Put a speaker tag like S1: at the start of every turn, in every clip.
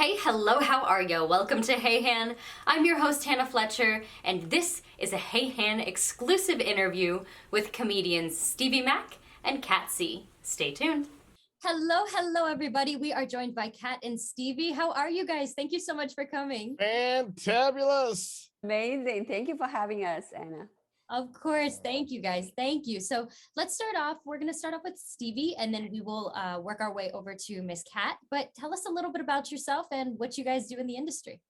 S1: Hey, hello, how are you? Welcome to Hey Han. I'm your host, Hannah Fletcher, and this is a Hey Han exclusive interview with comedians Stevie Mack and Kat C. Stay tuned. Hello, everybody. We are joined by Kat and Stevie. How are you guys? Thank you so much for coming.
S2: Fantabulous.
S3: Amazing. Thank you for having us, Anna.
S1: Of course. Thank you, guys. Thank you. So let's start off. We're going to start off with Stevie, and then we will work our way over to Miss Kat. But tell us a little bit about yourself and what you guys do in the industry.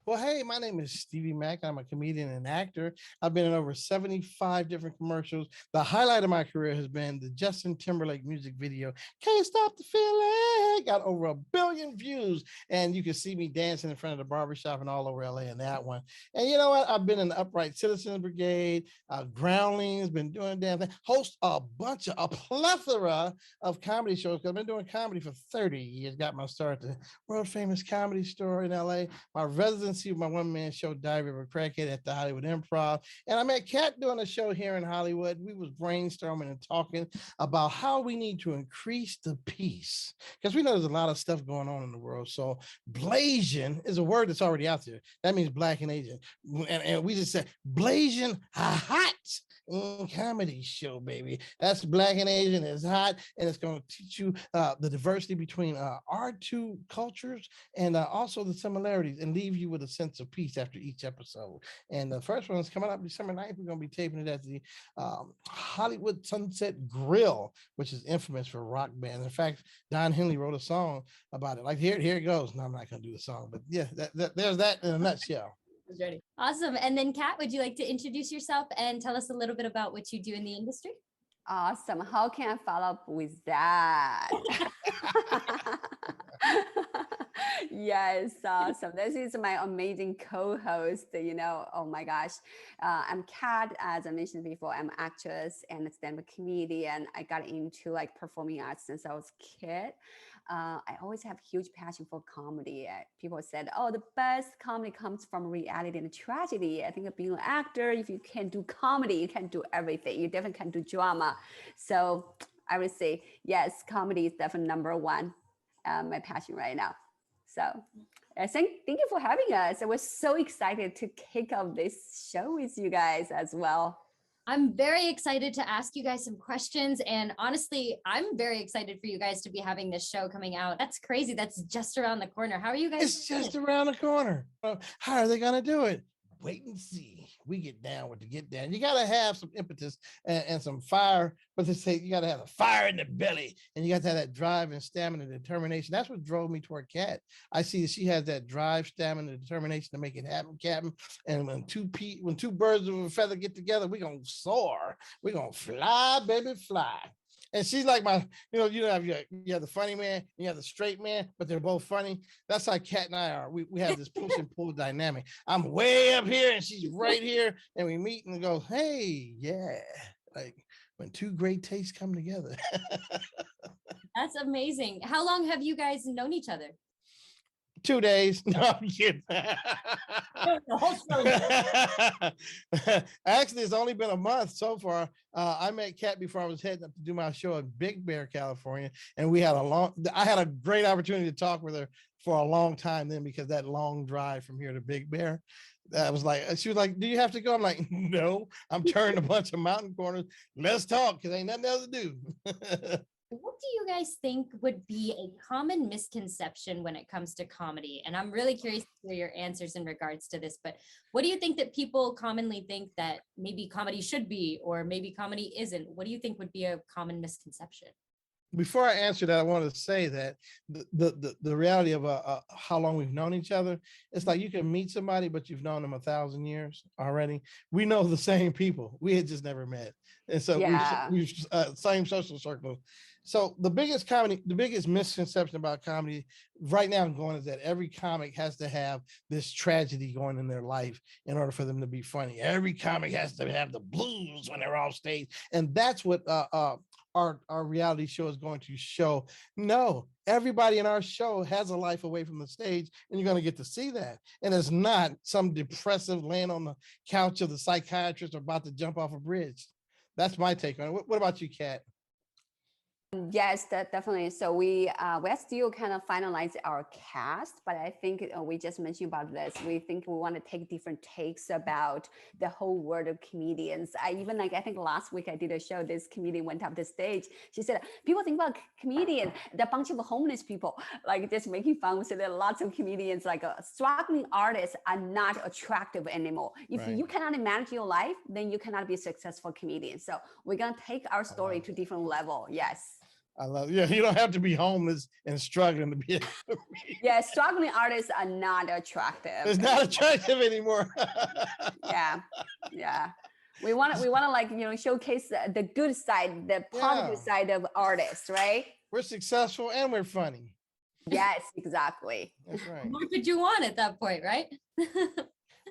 S2: Well, hey, my name is Stevie Mack. I'm a comedian and actor. I've been in over 75 different commercials. The highlight of my career has been the Justin Timberlake music video, Can't Stop the Feeling. Got over 1 billion views. And you can see me dancing in front of the barbershop and all over LA in that one. And you know what? I've been in the Upright Citizens Brigade, Groundlings, been doing damn thing, host a plethora of comedy shows. I've been doing comedy for 30 years. Got my start at the world famous Comedy Store in LA. My residency with my one-man show, Diary of a Crackhead, at the Hollywood Improv. And I met Kat doing a show here in Hollywood. We was brainstorming and talking about how we need to increase the peace, because we know there's a lot of stuff going on in the world. So Blasian is a word that's already out there. That means Black and Asian. And we just said, Blasian Hot Comedy show, baby. That's Black and Asian. It's hot, and it's going to teach you the diversity between our two cultures and also the similarities, and leave you with a sense of peace after each episode. And the first one is coming up December 9th. We're going to be taping it at the Hollywood Sunset Grill, which is infamous for rock bands. In fact, Don Henley wrote a song about it. Like, here it goes. No, I'm not going to do the song, but yeah, there's that in a nutshell.
S1: Ready. Awesome. And then Kat, would you like to introduce yourself and tell us a little bit about what you do in the industry?
S3: Awesome. How can I follow up with that? Yes, awesome. This is my amazing co-host, oh my gosh. I'm Kat, as I mentioned before. I'm an actress and a stand-up comedian. I got into performing arts since I was a kid. I always have huge passion for comedy. People said, oh, the best comedy comes from reality and tragedy. I think being an actor, if you can do comedy, you can do everything. You definitely can do drama. So I would say, yes, comedy is definitely number one, my passion right now. So thank you for having us. I was so excited to kick off this show with you guys as well.
S1: I'm very excited to ask you guys some questions. And honestly, I'm very excited for you guys to be having this show coming out. That's crazy. That's just around the corner. How are you guys?
S2: It's just around the corner. How are they going to do it? Wait and see. We get down with the get down. You got to have some impetus and some fire, but they say you got to have a fire in the belly, and you got to have that drive and stamina and determination. That's what drove me toward Kat. I see she has that drive, stamina, and determination to make it happen, Captain. And when two birds of a feather get together, we're going to soar. We're going to fly, baby, fly. And she's like you have the funny man, and you have the straight man, but they're both funny. That's how Kat and I are. We have this push and pull dynamic. I'm way up here and she's right here, and we meet and go, hey, yeah. Like when two great tastes come together.
S1: That's amazing. How long have you guys known each other?
S2: 2 days. No, I'm kidding. Actually, it's only been a month so far. I met Kat before I was heading up to do my show in Big Bear, California, and I had a great opportunity to talk with her for a long time then, because that long drive from here to Big Bear. She was like, do you have to go? I'm like, no, I'm turning a bunch of mountain corners. Let's talk, because ain't nothing else to do.
S1: What do you guys think would be a common misconception when it comes to comedy? And I'm really curious to hear your answers in regards to this, but what do you think that people commonly think that maybe comedy should be, or maybe comedy isn't? What do you think would be a common misconception?
S2: Before I answer that, I want to say that the reality of how long we've known each other, it's like you can meet somebody, but you've known them 1,000 years already. We know the same people. We had just never met. And so we've same social circles. So the biggest misconception about comedy right now going is that every comic has to have this tragedy going in their life in order for them to be funny. Every comic has to have the blues when they're off stage. And that's what our reality show is going to show. No, everybody in our show has a life away from the stage, and you're going to get to see that. And it's not some depressive laying on the couch of the psychiatrist or about to jump off a bridge. That's my take on it. What about you, Kat?
S3: Yes, definitely. So we're still kind of finalize our cast, but I think we just mentioned about this. We think we want to take different takes about the whole world of comedians. I think last week I did a show. This comedian went up the stage. She said, "People think about comedian, they're a bunch of homeless people, like just making fun." So there are lots of comedians, like struggling artists, are not attractive anymore. If you cannot manage your life, then you cannot be a successful comedian. So we're gonna take our story to different level. Yes.
S2: I love it. Yeah, you don't have to be homeless and struggling to be.
S3: Yeah, struggling artists are not attractive.
S2: It's not attractive anymore.
S3: Yeah. We want to like showcase the good side, the positive side of artists, right?
S2: We're successful and we're funny.
S3: Yes, exactly.
S2: That's right.
S1: What could you want at that point, right?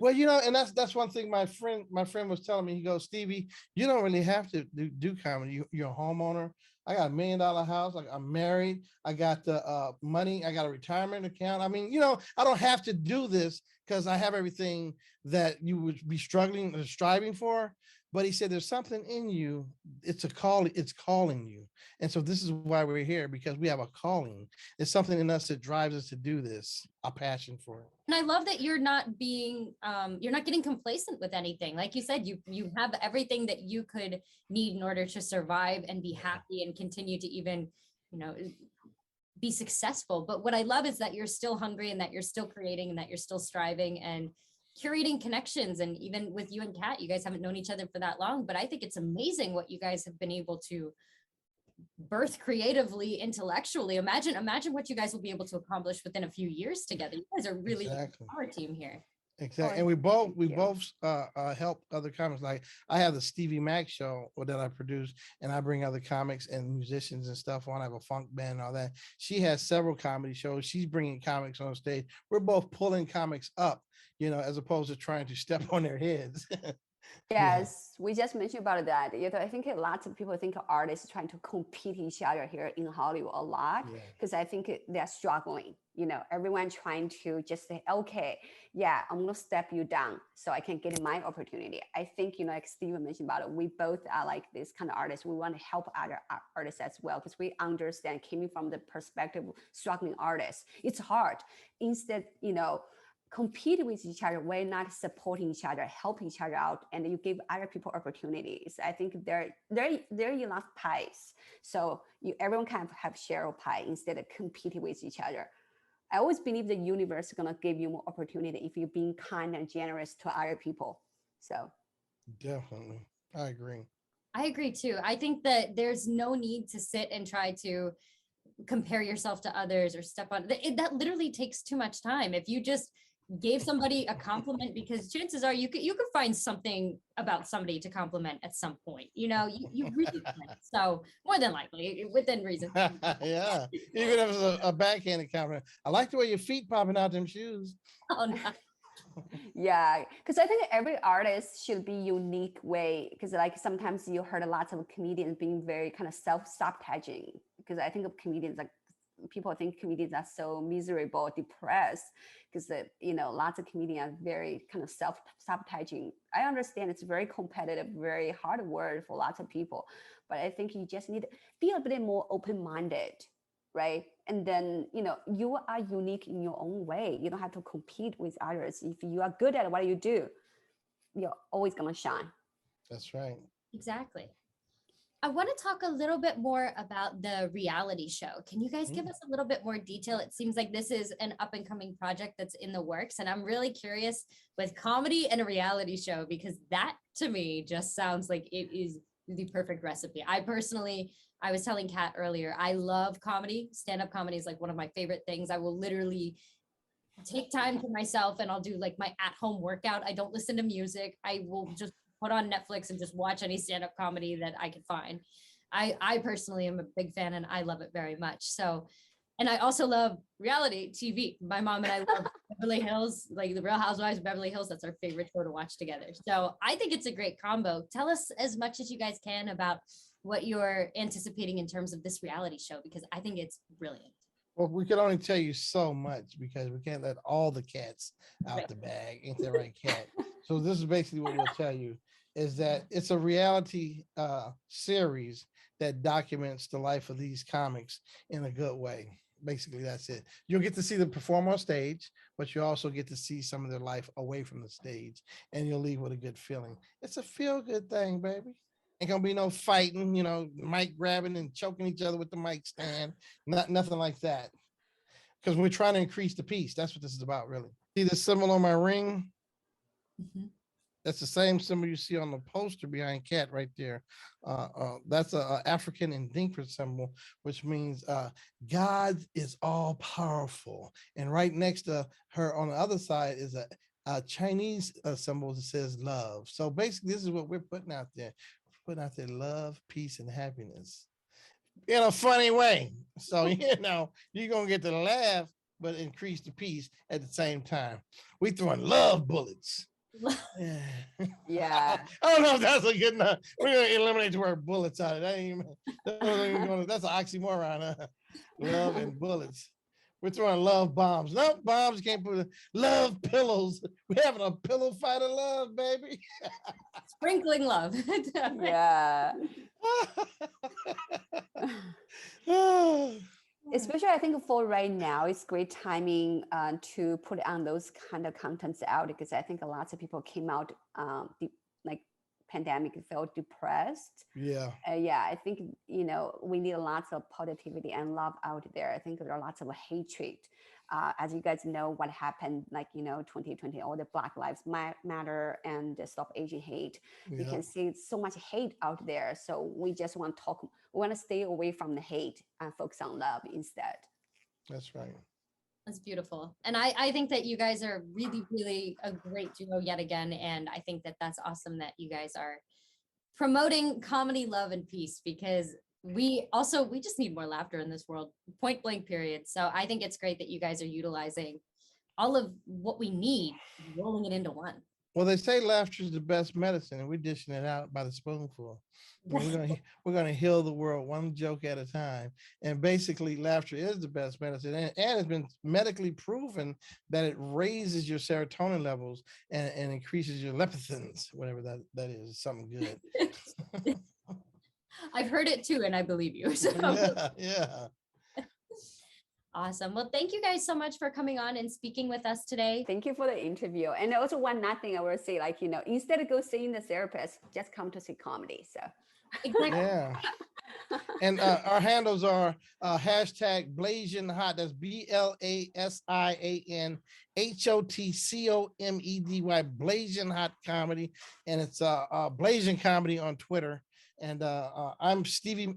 S2: Well, and that's one thing my friend was telling me. He goes, "Stevie, you don't really have to do comedy. You're a homeowner. I got $1 million house. Like, I'm married. I got the money. I got a retirement account. I mean, I don't have to do this because I have everything that you would be struggling or striving for." But he said, "There's something in you. It's a call. It's calling you. And so this is why we're here, because we have a calling. It's something in us that drives us to do this. A passion for it."
S1: And I love that you're not getting complacent with anything. Like you said, you have everything that you could need in order to survive and be happy and continue to even, be successful. But what I love is that you're still hungry and that you're still creating and that you're still striving and curating connections. And even with you and Kat, you guys haven't known each other for that long, but I think it's amazing what you guys have been able to birth creatively, intellectually. Imagine what you guys will be able to accomplish within a few years together. You guys are really a power team here.
S2: Exactly. And we both help other comics. Like, I have the Stevie Mack show that I produce, and I bring other comics and musicians and stuff on. I have a funk band and all that. She has several comedy shows. She's bringing comics on stage. We're both pulling comics up, as opposed to trying to step on their heads.
S3: Yes, we just mentioned about that. I think lots of people think artists trying to compete each other here in Hollywood a lot, because I think they're struggling. Everyone trying to just say, okay, I'm gonna step you down so I can get my opportunity. I think, like Steven mentioned about it, we both are like this kind of artists. We want to help other artists as well, because we understand, coming from the perspective of struggling artists, it's hard. Instead, compete with each other, we're not supporting each other, help each other out, and you give other people opportunities. I think there are enough pies, so everyone can have share of pie instead of competing with each other. I always believe the universe is gonna give you more opportunity if you're being kind and generous to other people. So
S2: definitely, I agree.
S1: I agree too. I think that there's no need to sit and try to compare yourself to others or step on that literally takes too much time. If you just gave somebody a compliment, because chances are you could find something about somebody to compliment at some point, you really can. So more than likely within reason.
S2: Yeah, even if it's a backhanded compliment. I like the way your feet popping out them shoes.
S1: Oh no.
S3: Yeah, because I think every artist should be unique way, because like sometimes you heard a lot of comedians being very kind of self-sabotaging, because I think of comedians, like people think comedians are so miserable, depressed, because lots of comedians are very kind of self-sabotaging. I understand it's very competitive, very hard work for lots of people, but I think you just need to be a bit more open-minded, right? And then you are unique in your own way. You don't have to compete with others. If you are good at what you do, you're always gonna shine.
S2: That's right.
S1: Exactly. I want to talk a little bit more about the reality show. Can you guys give us a little bit more detail? It seems like this is an up and coming project that's in the works, and I'm really curious with comedy and a reality show, because that to me just sounds like it is the perfect recipe. I was telling Kat earlier, I love comedy. Stand-up comedy is like one of my favorite things. I will literally take time for myself and I'll do like my at-home workout. I don't listen to music. I will just put on Netflix and just watch any stand-up comedy that I can find. I personally am a big fan and I love it very much. So, and I also love reality TV. My mom and I love Beverly Hills, like the Real Housewives of Beverly Hills. That's our favorite show to watch together. So I think it's a great combo. Tell us as much as you guys can about what you're anticipating in terms of this reality show, because I think it's brilliant.
S2: Well, we can only tell you so much because we can't let all the cats out the bag. Ain't that right, Cat? So this is basically what we'll tell you, is that it's a reality series that documents the life of these comics in a good way. Basically, that's it. You'll get to see them perform on stage, but you also get to see some of their life away from the stage, and you'll leave with a good feeling. It's a feel-good thing, baby. Ain't gonna be no fighting, mic grabbing and choking each other with the mic stand. Nothing like that. Because we're trying to increase the peace. That's what this is about, really. See the symbol on my ring? Mm-hmm. That's the same symbol you see on the poster behind Kat right there. That's a African Ndinka symbol, which means God is all powerful. And right next to her on the other side is a Chinese symbol that says love. So basically, this is what we're putting out there. We're putting out there love, peace, and happiness in a funny way. So, you're going to get to laugh, but increase the peace at the same time. We throwing love bullets.
S3: Yeah.
S2: I don't know if that's a good enough. We're gonna eliminate the word bullets out of it. That's an oxymoron. Huh? Love and bullets. We're throwing love bombs. No bombs. Can't put love pillows. We're having a pillow fight of love, baby.
S1: Sprinkling love.
S3: Yeah. Especially, I think for right now, it's great timing to put on those kind of contents out, because I think a lot of people came out like pandemic, felt depressed.
S2: Yeah.
S3: Yeah, I think we need lots of positivity and love out there. I think there are lots of hatred. As you guys know, what happened, 2020, all the Black Lives Matter and the Stop Asian Hate. Yeah. You can see so much hate out there. So we just want to talk. We want to stay away from the hate and focus on love instead.
S2: That's right.
S1: That's beautiful. And I think that you guys are really, really a great duo yet again. And I think that that's awesome that you guys are promoting comedy, love, and peace, because we just need more laughter in this world, point blank period. So I think it's great that you guys are utilizing all of what we need, rolling it into one.
S2: Well, they say laughter is the best medicine, and we're dishing it out by the spoonful. We're gonna heal the world one joke at a time. And basically, laughter is the best medicine, and it's been medically proven that it raises your serotonin levels and increases your leptins, whatever that is, something good.
S1: I've heard it too, and I believe you. So.
S2: Yeah.
S1: Awesome. Well, thank you guys so much for coming on and speaking with us today.
S3: Thank you for the interview. And also one last thing I will say, instead of go seeing the therapist, just come to see comedy. So
S1: exactly.
S2: Yeah. And our handles are hashtag Blasian Hot. That's BLASIAN HOTCOMEDY, Blasian Hot Comedy. And it's Blasian Comedy on Twitter. And I'm Stevie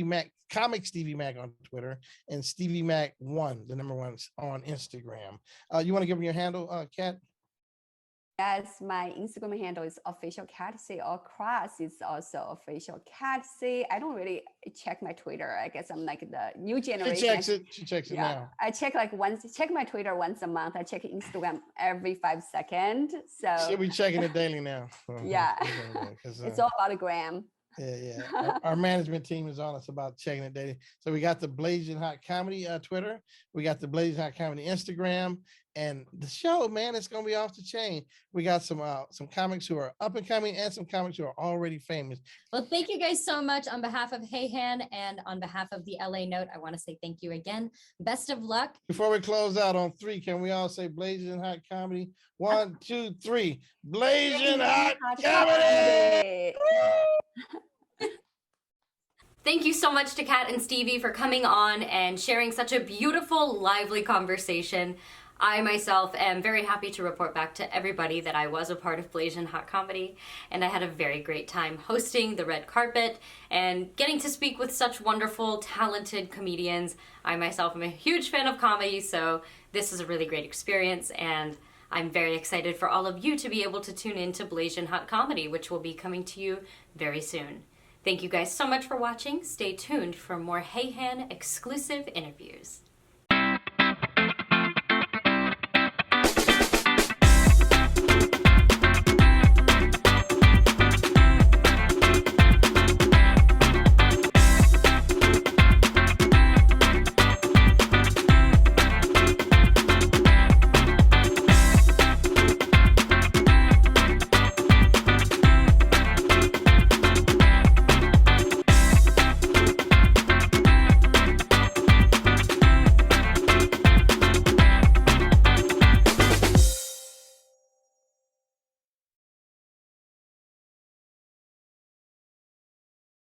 S2: Mack, Comic Stevie Mack on Twitter, and Stevie Mack 1, the number 1 on Instagram. You want to give me your handle, Kat?
S3: Yes, my Instagram handle is official Catsy, or Cross is also official Catsy. I don't really check my Twitter. I guess I'm like the new generation.
S2: She checks it now.
S3: I check check my Twitter once a month. I check Instagram every 5 seconds. So
S2: she'll be checking it daily now.
S3: Yeah. It's all about a gram.
S2: Yeah. Our management team is on us about checking it daily. So we got the Blasian Hot Comedy Twitter. We got the Blasian Hot Comedy Instagram. And the show, man, it's going to be off the chain. We got some comics who are up and coming and some comics who are already famous.
S1: Well, thank you guys so much. On behalf of Hey Han and on behalf of the LA Note, I want to say thank you again. Best of luck.
S2: Before we close out on 3, can we all say Blasian Hot Comedy? 1, 2, 3. Blasian Hot Comedy!
S1: Thank you so much to Kat and Stevie for coming on and sharing such a beautiful, lively conversation. I myself am very happy to report back to everybody that I was a part of Blasian Hot Comedy, and I had a very great time hosting the red carpet and getting to speak with such wonderful, talented comedians. I myself am a huge fan of comedy, so this is a really great experience, and I'm very excited for all of you to be able to tune in to Blasian Hot Comedy, which will be coming to you very soon. Thank you guys so much for watching. Stay tuned for more Hey Han exclusive interviews.